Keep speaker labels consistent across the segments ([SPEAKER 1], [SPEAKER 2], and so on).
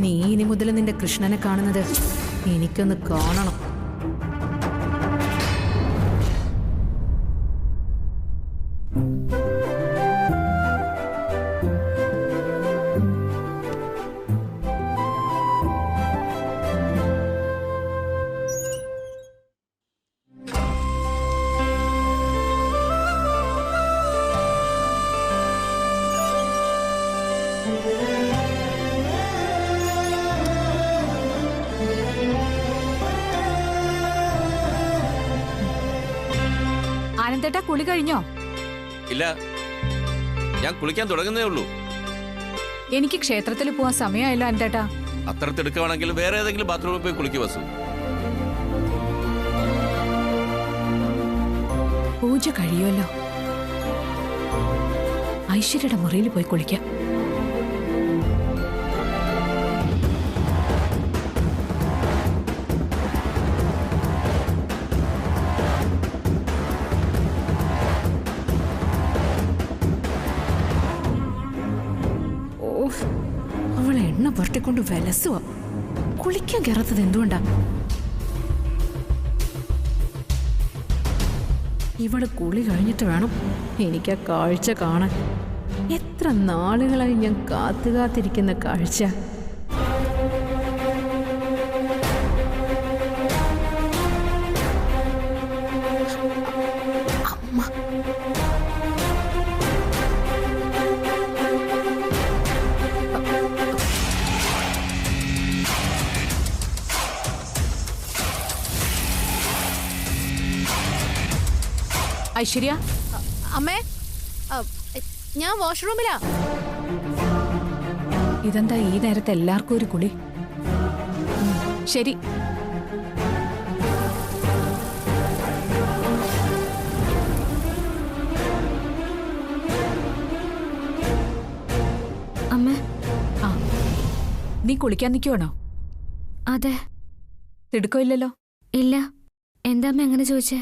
[SPEAKER 1] നീ ഇനി മുതൽ നിന്റെ കൃഷ്ണനെ കാണുന്നത് എനിക്കൊന്ന് കാണണം.
[SPEAKER 2] ആനന്ദേട്ടാ, കുളി കഴിഞ്ഞോ?
[SPEAKER 3] ഇല്ല, ഞാൻ കുളിക്കാൻ തുടങ്ങുന്നേ ഉള്ളൂ.
[SPEAKER 2] എനിക്ക് ക്ഷേത്രത്തിൽ പോവാൻ സമയമായല്ലോ ആനന്ദേട്ടാ.
[SPEAKER 3] അത്രത്തെടുക്കുകയാണെങ്കിൽ വേറെ ഏതെങ്കിലും ബാത്റൂമിൽ പോയി കുളിക്ക് വസു.
[SPEAKER 2] പൂജ കഴിയുമല്ലോ. ഐശ്വര്യയുടെ മുറിയിൽ പോയി കുളിക്കാം. അവളെ എണ്ണ പുരട്ടിക്കൊണ്ട് വിലസുക. കുളിക്കാൻ കയറാത്തത് എന്തുകൊണ്ടാ? ഇവള് കുളി കഴിഞ്ഞിട്ട് വേണം എനിക്ക് ആ കാഴ്ച കാണാൻ. എത്ര നാളുകളായി ഞാൻ കാത്തിരിക്കുന്ന കാഴ്ച. അമ്മ, ഐശ്വര്യ.
[SPEAKER 1] അമ്മേ, ഞാൻ വാഷ്റൂമിലാ.
[SPEAKER 2] ഇതെന്താ ഈ നേരത്തെ എല്ലാവർക്കും ഒരു കുളി? ശരി.
[SPEAKER 4] അമ്മ,
[SPEAKER 2] ആ, നീ കുളിക്കാൻ നിൽക്കുവാണോ?
[SPEAKER 4] അതെ.
[SPEAKER 2] തിടുക്കമില്ലല്ലോ?
[SPEAKER 4] ഇല്ല. എന്താ അമ്മ എങ്ങനെ ചോദിച്ചേ?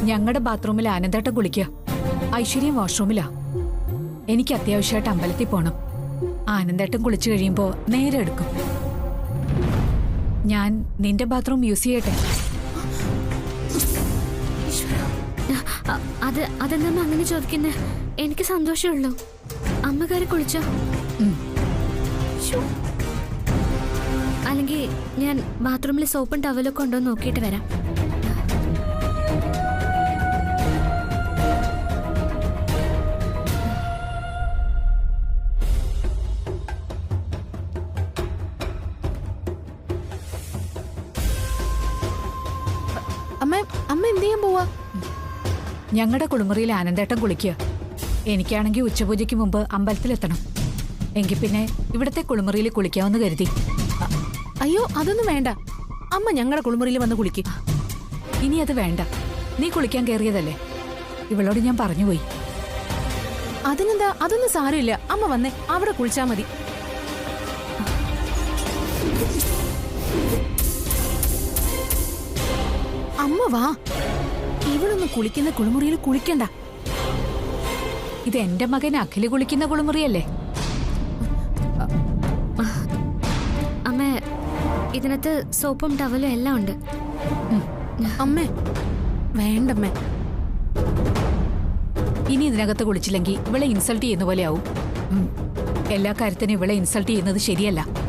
[SPEAKER 2] ഞങ്ങളുടെ ബാത്റൂമിൽ ആനന്ദേട്ടൻ കുളിക്കുക, ഐശ്വര്യം വാഷ്റൂമിലാ. എനിക്ക് അത്യാവശ്യമായിട്ട് അമ്പലത്തിൽ പോണം. ആനന്ദേട്ടൻ കുളിച്ചു കഴിയുമ്പോ നേരെ എടുക്കും. ഞാൻ നിന്റെ ബാത്റൂം യൂസ് ചെയ്യട്ടെ?
[SPEAKER 4] അതെന്താ അങ്ങനെ ചോദിക്കുന്നേ? എനിക്ക് സന്തോഷമുള്ളൂ. അമ്മ കയറി കുളിച്ചോ? അല്ലെങ്കിൽ ഞാൻ ബാത്റൂമിൽ സോപ്പും ടവലൊക്കെ ഉണ്ടോ നോക്കിയിട്ട് വരാം.
[SPEAKER 1] അമ്മ എന്ത് ചെയ്യാൻ പോവാ?
[SPEAKER 2] ഞങ്ങളുടെ കുളിമുറിയിൽ ആനന്ദേട്ടൻ കുളിക്കുക. എനിക്കാണെങ്കിൽ ഉച്ചപൂജയ്ക്ക് മുമ്പ് അമ്പലത്തിലെത്തണം. എങ്കിൽ പിന്നെ ഇവിടത്തെ കുളിമുറിയിൽ കുളിക്കാമെന്ന് കരുതി.
[SPEAKER 1] അയ്യോ, അതൊന്നും വേണ്ട. അമ്മ ഞങ്ങളുടെ കുളിമുറിയിൽ വന്ന് കുളിക്ക്.
[SPEAKER 2] ഇനി അത് വേണ്ട. നീ കുളിക്കാൻ കയറിയതല്ലേ? ഇവളോട് ഞാൻ പറഞ്ഞുപോയി.
[SPEAKER 1] അതിനെന്താ? അതൊന്നും സാരമില്ല. അമ്മ വന്നേ, അവിടെ കുളിച്ചാ മതി. അമ്മ വാ. ഇവളൊന്നും കുളിക്കുന്ന കുളിമുറിയിൽ കുളിക്കണ്ട.
[SPEAKER 2] ഇത് എന്റെ മകൻ അഖില് കുളിക്കുന്ന കുളിമുറിയല്ലേ?
[SPEAKER 4] അമ്മ, ഇതിനകത്ത് സോപ്പും ടവലും എല്ലാം ഉണ്ട്.
[SPEAKER 1] അമ്മേ, വേണ്ടമ്മേ.
[SPEAKER 2] ഇനി ഇതിനകത്ത് കുളിച്ചില്ലെങ്കിൽ ഇവളെ ഇൻസൾട്ട് ചെയ്യുന്ന പോലെ ആവും. എല്ലാ കാര്യത്തിനും ഇവളെ ഇൻസൾട്ട് ചെയ്യുന്നത് ശരിയല്ല.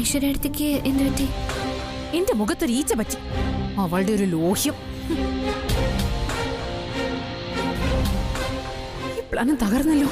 [SPEAKER 4] ഐശ്വര്യടുത്തേക്ക് എന്ത് പറ്റി?
[SPEAKER 1] എന്റെ മുഖത്തൊരു ഈച്ച പറ്റി. അവളുടെ ഒരു ലോഹ്യം. ഈ പ്ലാനും തകർന്നല്ലോ.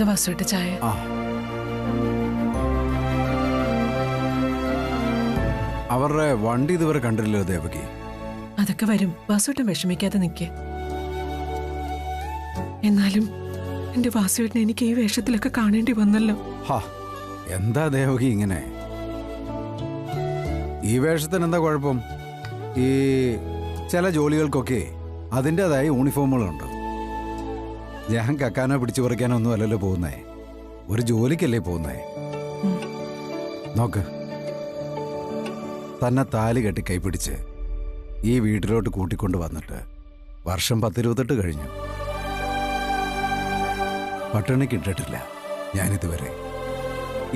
[SPEAKER 5] ഇതാ വാസുവേട്ട ചായ.
[SPEAKER 6] ആ അവരുടെ വണ്ടി ഇതുവരെ കണ്ടില്ലല്ലോ ദേവകി.
[SPEAKER 5] അതൊക്കെ വരും. വാസുവേട്ടൻ വിഷമിക്കാതെ നിൽക്കേ. എന്നാലും എന്റെ വാസുവേട്ടനെ എനിക്ക് ഈ വേഷത്തിലൊക്കെ കാണേണ്ടി വന്നല്ലോ.
[SPEAKER 6] ഹാ എന്താ ദേവകി ഇങ്ങനെ? ഈ വേഷത്തിന് എന്താ കുഴപ്പം? ഈ ചില ജോലികൾക്കൊക്കെ അതിൻ്റെതായ യൂണിഫോമുകളുണ്ട്. ഞാൻ കക്കാനോ പിടിച്ചു പറിക്കാനോ ഒന്നും അല്ലല്ലോ പോകുന്നേ, ഒരു ജോലിക്കല്ലേ പോകുന്നേ. നോക്ക്, തന്നെ താലി കെട്ടി കൈപിടിച്ച് ഈ വീട്ടിലോട്ട് കൂട്ടിക്കൊണ്ട് വന്നിട്ട് വർഷം 10-28 കഴിഞ്ഞു. പട്ടിണിക്ക് ഇട്ടിട്ടില്ല ഞാനിതുവരെ.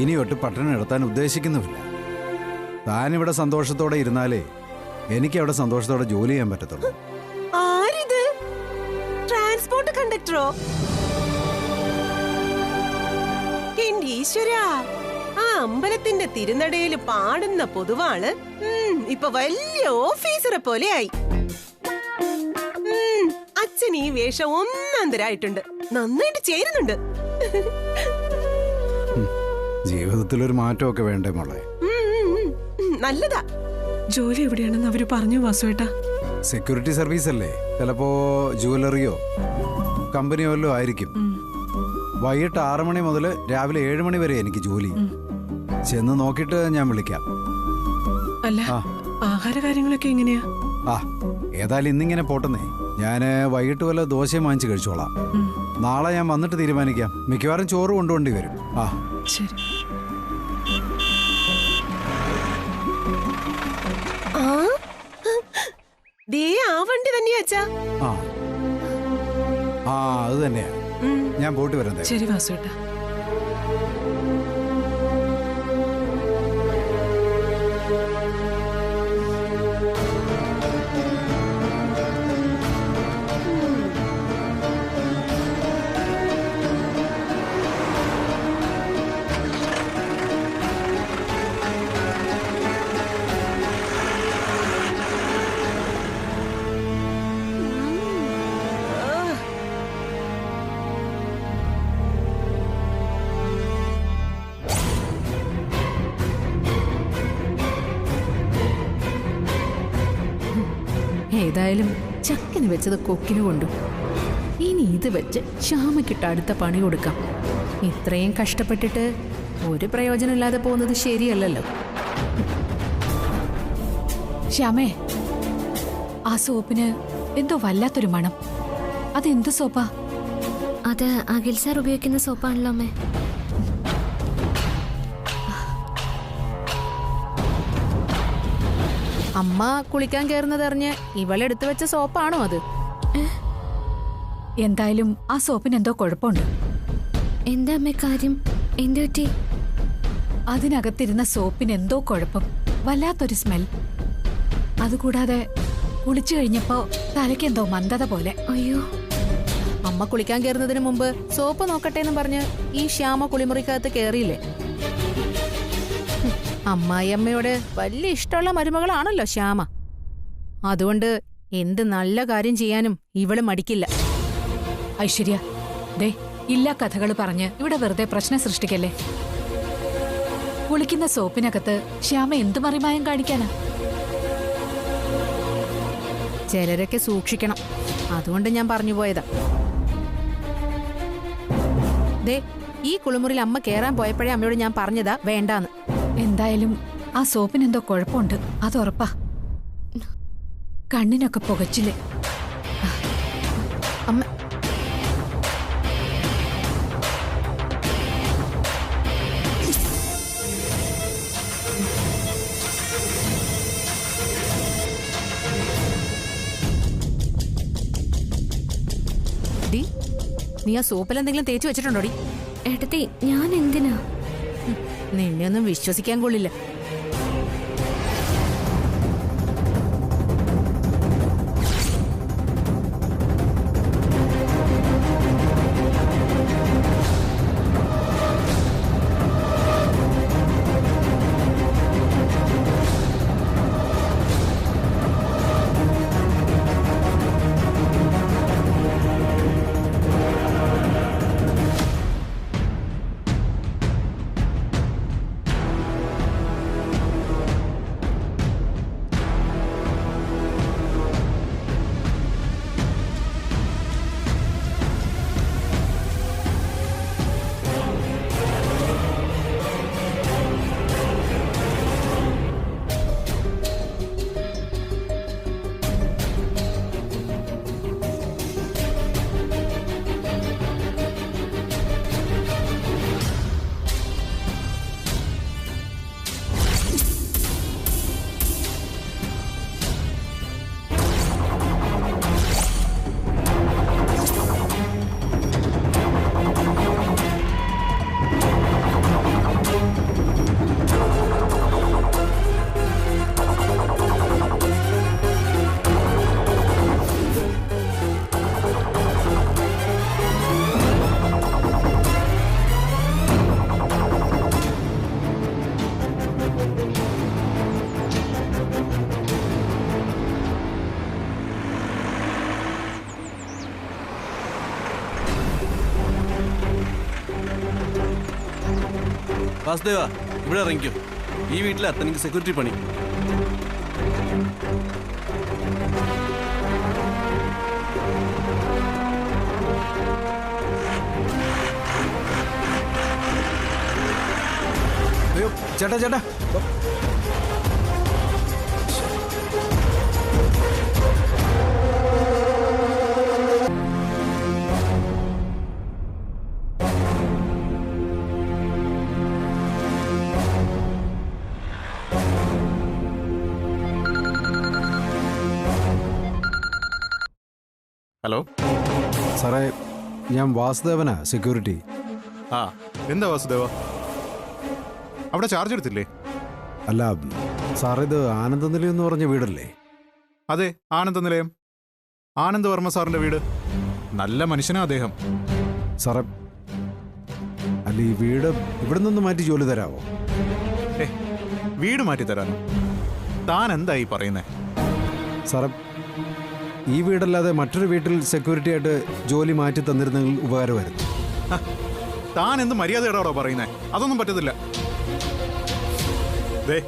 [SPEAKER 6] ഇനിയൊട്ട് പട്ടിണി നടത്താൻ ഉദ്ദേശിക്കുന്നുമില്ല. താനിവിടെ സന്തോഷത്തോടെ ഇരുന്നാലേ എനിക്കവിടെ സന്തോഷത്തോടെ ജോലി ചെയ്യാൻ പറ്റത്തുള്ളൂ.
[SPEAKER 7] ആരിത്? ട്രാൻസ്പോർട്ട് കണ്ടക്ടറോ? എന്റെ ഈശ്വരാ, ആ അമ്പലത്തിന്റെ തിരുനടയില് പാടുന്ന പൊതുവാള് ഇപ്പൊ വലിയ ഓഫീസറെ പോലെ ആയി. അച്ഛൻ ഈ വേഷം ഒന്നാന്തരായിട്ടുണ്ട്, നന്നായിട്ട് ചേരുന്നുണ്ട്.
[SPEAKER 6] ജീവിതത്തിലൊരു മാറ്റമൊക്കെ വേണ്ടേ മോളെ?
[SPEAKER 7] നല്ലതാ.
[SPEAKER 5] ജോലി എവിടെയാണെന്ന് അവര് പറഞ്ഞു വാസുവേട്ട.
[SPEAKER 6] സെക്യൂരിറ്റി സർവീസ് അല്ലേ, ചിലപ്പോ ജുവലറിയോ കമ്പനിയോ വല്ലോ ആയിരിക്കും. വൈകിട്ട് 6 മണി മുതൽ രാവിലെ 7 മണി വരെ എനിക്ക് ജോലി. ചെന്ന് നോക്കിയിട്ട് ഞാൻ വിളിക്കാം.
[SPEAKER 5] അല്ല, ആഹാര കാര്യങ്ങളൊക്കെ എങ്ങനെയാ?
[SPEAKER 6] ആ ഏതായാലും ഇന്നിങ്ങനെ പോട്ടെന്നേ. ഞാൻ വൈകിട്ട് വല്ല ദോശയും വാങ്ങിച്ച് കഴിച്ചോളാം. നാളെ ഞാൻ വന്നിട്ട് തീരുമാനിക്കാം. മിക്കവാറും ചോറ് കൊണ്ടുപോണ്ടി വരും. ആ
[SPEAKER 5] ശരി.
[SPEAKER 7] ആ വണ്ടി തന്നെയാ അച്ഛാ.
[SPEAKER 6] ആ ആ അത് തന്നെയാ. ഞാൻ പോയിട്ട് വരാം.
[SPEAKER 5] ശരി വാസുവേട്ട.
[SPEAKER 1] ഏതായാലും ചക്കിന് വെച്ചത് കൊക്കിന് കൊണ്ടു. ഇനി ഇത് വെച്ച് ശ്യാമയ്ക്കിട്ട് അടുത്ത പണി കൊടുക്കാം. ഇത്രയും കഷ്ടപ്പെട്ടിട്ട് ഒരു പ്രയോജനമില്ലാതെ പോകുന്നത് ശരിയല്ലല്ലോ.
[SPEAKER 2] ശ്യാമേ, ആ സോപ്പിന് എന്തോ വല്ലാത്തൊരു മണം. അതെന്ത് സോപ്പാ?
[SPEAKER 4] അത് അഖിൽ സാർ ഉപയോഗിക്കുന്ന സോപ്പാണല്ലോ അമ്മേ.
[SPEAKER 1] അമ്മ കുളിക്കാൻ കയറുന്നതറിഞ്ഞ് ഇവളെടുത്തു വെച്ച സോപ്പാണോ അത്?
[SPEAKER 2] എന്തായാലും ആ സോപ്പിന് എന്തോ കുഴപ്പമുണ്ട്.
[SPEAKER 4] എന്താ അമ്മേ കാര്യം? എന്തു പറ്റി?
[SPEAKER 2] അതിനകത്തിരുന്ന സോപ്പിന് എന്തോ കുഴപ്പം, വല്ലാത്തൊരു സ്മെൽ. അതുകൂടാതെ കുളിച്ചു കഴിഞ്ഞപ്പോ തലയ്ക്ക് എന്തോ മന്ദത പോലെ.
[SPEAKER 4] അയ്യോ,
[SPEAKER 1] അമ്മ കുളിക്കാൻ കയറുന്നതിന് മുമ്പ് സോപ്പ് നോക്കട്ടെ എന്ന് പറഞ്ഞ് ഈ ശ്യാമ കുളിമുറിക്കകത്ത് കയറിയില്ലേ? അമ്മായിയമ്മയോട് വലിയ ഇഷ്ടമുള്ള മരുമകളാണല്ലോ ശ്യാമ. അതുകൊണ്ട് എന്ത് നല്ല കാര്യം ചെയ്യാനും ഇവള് മടിക്കില്ല.
[SPEAKER 2] ഐശ്വര്യ, ദേ ഇല്ലാ കഥകൾ പറഞ്ഞ് ഇവിടെ വെറുതെ പ്രശ്നം സൃഷ്ടിക്കല്ലേ. കുളിക്കുന്ന സോപ്പിനകത്ത് ശ്യാമ എന്ത് മറിമായം കാണിക്കാനാ?
[SPEAKER 1] ചിലരൊക്കെ സൂക്ഷിക്കണം, അതുകൊണ്ട് ഞാൻ പറഞ്ഞു പോയതാ. ദേ ഈ കുളിമുറിയിൽ അമ്മ കേറാൻ പോയപ്പോഴേ അമ്മയോട് ഞാൻ പറഞ്ഞതാ വേണ്ടാന്ന്.
[SPEAKER 2] എന്തായാലും ആ സോപ്പിന് എന്തോ കുഴപ്പമുണ്ട്, അത് ഉറപ്പാ. കണ്ണിനൊക്കെ പുകച്ചില്ലേ
[SPEAKER 1] അമ്മ? നീ ആ സോപ്പിൽ എന്തെങ്കിലും തേച്ച് വെച്ചിട്ടുണ്ടോടി?
[SPEAKER 4] ഏട്ടത്തി, ഞാൻ എന്തിനാ?
[SPEAKER 1] നിന്നെ ഒന്നും വിശ്വസിക്കാൻ കൊള്ളില്ല.
[SPEAKER 8] വാസുദേവ ഇവിടെ ഇറങ്ങിക്കോ. ഈ വീട്ടിലെ അത്തനിക്ക് സെക്യൂരിറ്റി പണി.
[SPEAKER 6] അയ്യോ ചേട്ടാ ചേട്ടാ.
[SPEAKER 9] ഹലോ
[SPEAKER 6] സാറേ, ഞാൻ വാസുദേവനാ, സെക്യൂരിറ്റി.
[SPEAKER 9] ആ എന്താ വാസുദേവ, അവിടെ ചാർജ് എടുത്തില്ലേ?
[SPEAKER 6] അല്ല സാർ, ഇത് ആനന്ദനിലയം എന്ന് പറഞ്ഞ വീടല്ലേ?
[SPEAKER 9] അതെ, ആനന്ദ നിലയം. ആനന്ദ് വർമ്മ സാറിന്റെ വീട്. നല്ല മനുഷ്യനാ അദ്ദേഹം.
[SPEAKER 6] സാറേ, അല്ല ഈ വീട് ഇവിടെ നിന്ന് മാറ്റി ജോലി തരാമോ?
[SPEAKER 9] വീട് മാറ്റി തരാനോ? താൻ എന്തായി പറയുന്നേ?
[SPEAKER 6] സാറേ, ഈ വീടല്ലാതെ മറ്റൊരു വീട്ടിൽ സെക്യൂരിറ്റി ആയിട്ട് ജോലി മാറ്റി തന്നിരുന്നെങ്കിൽ ഉപകാരമായിരുന്നു.
[SPEAKER 9] താൻ എന്ത് മര്യാദയോടാണോ പറയുന്നേ? അതൊന്നും പറ്റത്തില്ല. ദേ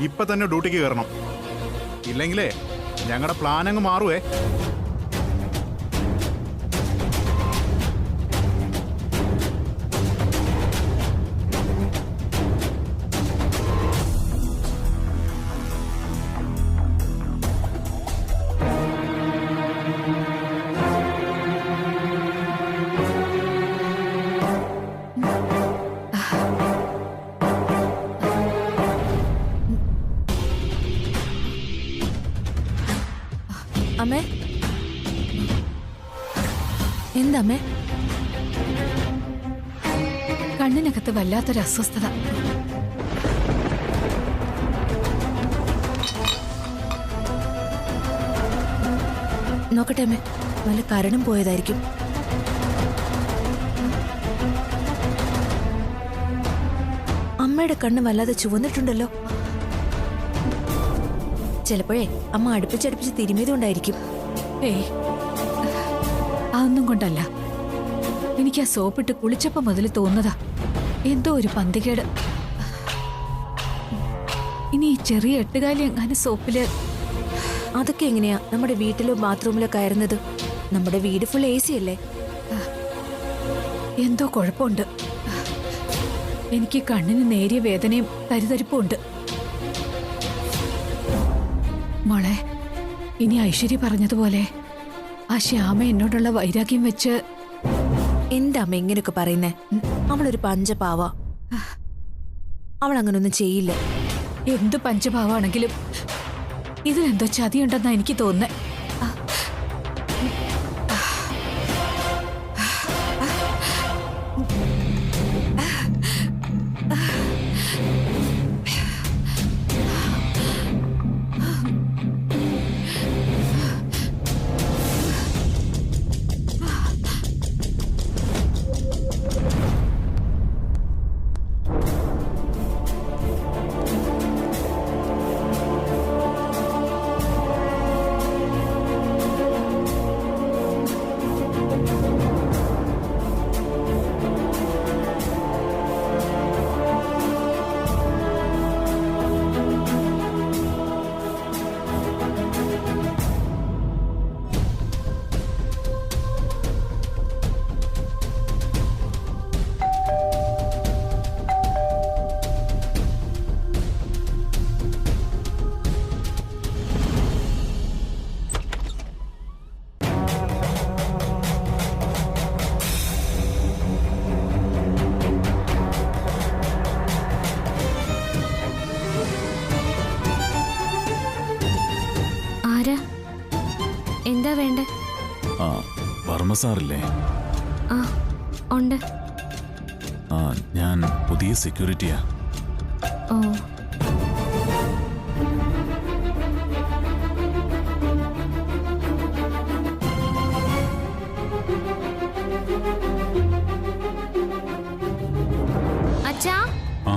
[SPEAKER 9] ഇപ്പൊ തന്നെ ഡ്യൂട്ടിക്ക് കയറണം, ഇല്ലെങ്കിലേ ഞങ്ങളുടെ പ്ലാൻ അങ്ങ് മാറുവേ.
[SPEAKER 2] അമ്മേ, എന്താമ്മേ? കണ്ണിനകത്ത് വല്ലാത്തൊരു അസ്വസ്ഥത. നോക്കട്ടെ അമ്മേ, വല്ല കരടും പോയതായിരിക്കും. അമ്മയുടെ കണ്ണ് വല്ലാതെ ചുവന്നിട്ടുണ്ടല്ലോ. ചിലപ്പോഴേ അമ്മ അടുപ്പിച്ചടുപ്പിച്ച് തിരുമിയതുകൊണ്ടായിരിക്കും. ഏയ്, അതൊന്നും കൊണ്ടല്ല. എനിക്ക് ആ സോപ്പിട്ട് കുളിച്ചപ്പോ മുതൽ തോന്നുന്നതാ എന്തോ ഒരു പന്തികേട്. ഇനി ഈ ചെറിയ എട്ടുകാലി എങ്ങാനും സോപ്പില്. അതൊക്കെ എങ്ങനെയാ നമ്മുടെ വീട്ടിലോ ബാത്റൂമിലോ കയറുന്നത്? നമ്മുടെ വീട് ഫുൾ AC അല്ലേ? എന്തോ കുഴപ്പമുണ്ട്. എനിക്ക് കണ്ണിന് നേരിയ വേദനയും തരിതരിപ്പും ഉണ്ട്. മോളെ, ഇനി ഐശ്വര്യ പറഞ്ഞതുപോലെ ആ ശ്യാമ എന്നോടുള്ള വൈരാഗ്യം വെച്ച്. എന്താ അമ്മ ഇങ്ങനെയൊക്കെ പറയുന്നേ? അവളൊരു പഞ്ചപാവ. അവൾ അങ്ങനൊന്നും ചെയ്യില്ല. എന്ത് പഞ്ചപാവാണെങ്കിലും ഇതിലെന്തോ ചതിയുണ്ടെന്നാ എനിക്ക് തോന്നുന്നേ.
[SPEAKER 4] എന്താ വേണ്ടേ?
[SPEAKER 10] ആ, വർമ്മ സാറില്ലേ?
[SPEAKER 4] ആ ഉണ്ട്.
[SPEAKER 10] ആ, ഞാൻ പുതിയ സെക്യൂരിറ്റിയാ.
[SPEAKER 4] ഓ, അച്ഛാ.
[SPEAKER 10] ആ,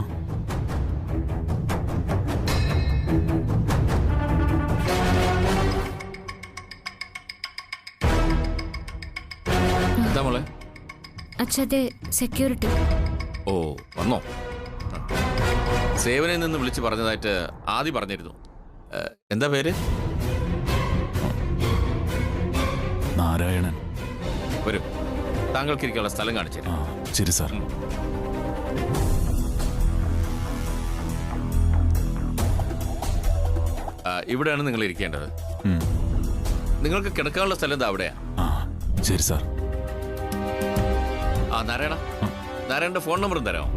[SPEAKER 3] എന്താ മോളെ?
[SPEAKER 4] അച്ഛാ, സെക്യൂരിറ്റി.
[SPEAKER 3] ഓ, വന്നോ? സേവനയിൽ നിന്ന് വിളിച്ച് പറഞ്ഞതായിട്ട് ആദ്യം പറഞ്ഞിരുന്നു. എന്താ പേര്?
[SPEAKER 10] നാരായണൻ.
[SPEAKER 3] വരും, താങ്കൾക്ക് ഇരിക്കാനുള്ള സ്ഥലം കാണിച്ചു.
[SPEAKER 10] ശരി സാർ.
[SPEAKER 3] ഇവിടെയാണ് നിങ്ങൾ ഇരിക്കേണ്ടത്. നിങ്ങൾക്ക് കിടക്കാനുള്ള സ്ഥലം എന്താ അവിടെയാ?
[SPEAKER 10] ശരി സാർ.
[SPEAKER 3] നാരായണന്റെ ഫോൺ നമ്പറും തരാമോ?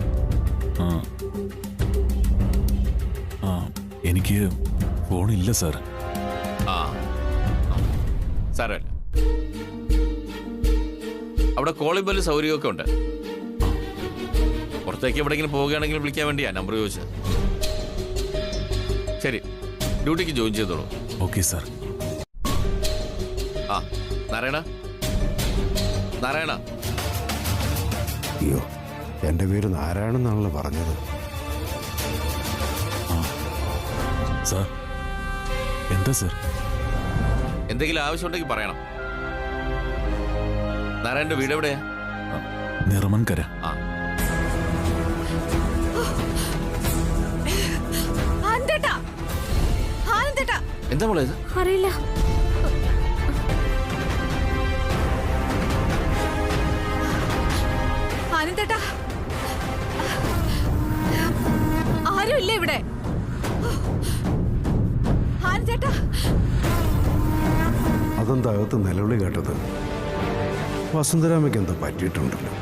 [SPEAKER 10] എനിക്ക് ഫോണില്ല സാർ.
[SPEAKER 3] സാരമല്ല, അവിടെ കോളിംഗ് ബെല്ല് സൗകര്യമൊക്കെ ഉണ്ട്. പുറത്തേക്ക് എവിടെയെങ്കിലും പോവുകയാണെങ്കിൽ വിളിക്കാൻ വേണ്ടിയാ നമ്പർ ചോദിച്ചത്. ശരി, ഡ്യൂട്ടിക്ക് ജോയിൻ ചെയ്തോളൂ.
[SPEAKER 10] Okay sir.
[SPEAKER 3] നാരായണ.
[SPEAKER 6] അയ്യോ, എന്റെ പേര് നാരായണൻ എന്നാണല്ലോ പറഞ്ഞത്.
[SPEAKER 10] സാർ, എന്താ സാർ?
[SPEAKER 3] എന്തെങ്കിലും ആവശ്യമുണ്ടെങ്കിൽ പറയണം. നാരായണന്റെ വീട് എവിടെയാ?
[SPEAKER 10] നിറമൻകര.
[SPEAKER 3] എന്താ മോളെ ഇത്?
[SPEAKER 4] അറിയില്ല.
[SPEAKER 2] ആനന്ദേട്ടാ, ആരുമില്ല ഇവിടെ. ആനന്ദേട്ടാ.
[SPEAKER 6] അതെന്താ അകത്ത് നിലവിളി കേട്ടത്? വസുന്ധരാമയ്ക്ക് എന്തോ പറ്റിയിട്ടുണ്ടല്ലോ.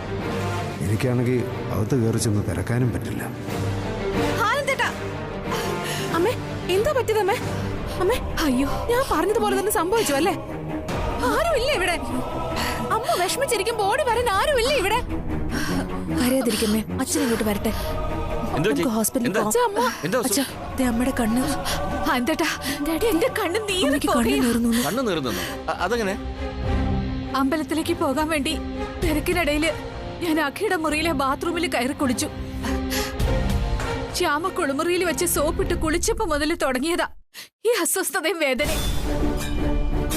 [SPEAKER 6] എനിക്കാണെങ്കിൽ അകത്ത് കയറി ചെന്ന് തിരക്കാനും പറ്റില്ല.
[SPEAKER 5] അമ്മേ, എന്താ പറ്റിയതമ്മേ? അമ്മേ,
[SPEAKER 2] അയ്യോ,
[SPEAKER 5] ഞാൻ പറഞ്ഞതുപോലെ തന്നെ സംഭവിച്ചു അല്ലേ? ആരുമില്ല ഇവിടെ. അമ്മ വിഷമിച്ചിരിക്കുമ്പോ ഓടി വരാൻ ആരുമില്ല ഇവിടെ. കരയാതിരിക്കമ്മേ, അച്ഛൻ ഇങ്ങോട്ട് വരട്ടെ. ഹോസ്പിറ്റലിൽ അമ്മയുടെ കണ്ണ്.
[SPEAKER 2] എന്റെ കണ്ണ്
[SPEAKER 3] നീറുന്നു. അതെങ്ങനെ?
[SPEAKER 2] അമ്പലത്തിലേക്ക് പോകാൻ വേണ്ടി തിരക്കിനിടയില് ഞാൻ അഖിയുടെ മുറിയിലെ ബാത്റൂമിൽ കയറി കുളിച്ചു. ശ്യാമ കുളിമുറിയിൽ വെച്ച് സോപ്പിട്ട് കുളിച്ചപ്പോ മുതൽ തുടങ്ങിയതാ ഈ അസ്വസ്ഥതയും വേദനയും.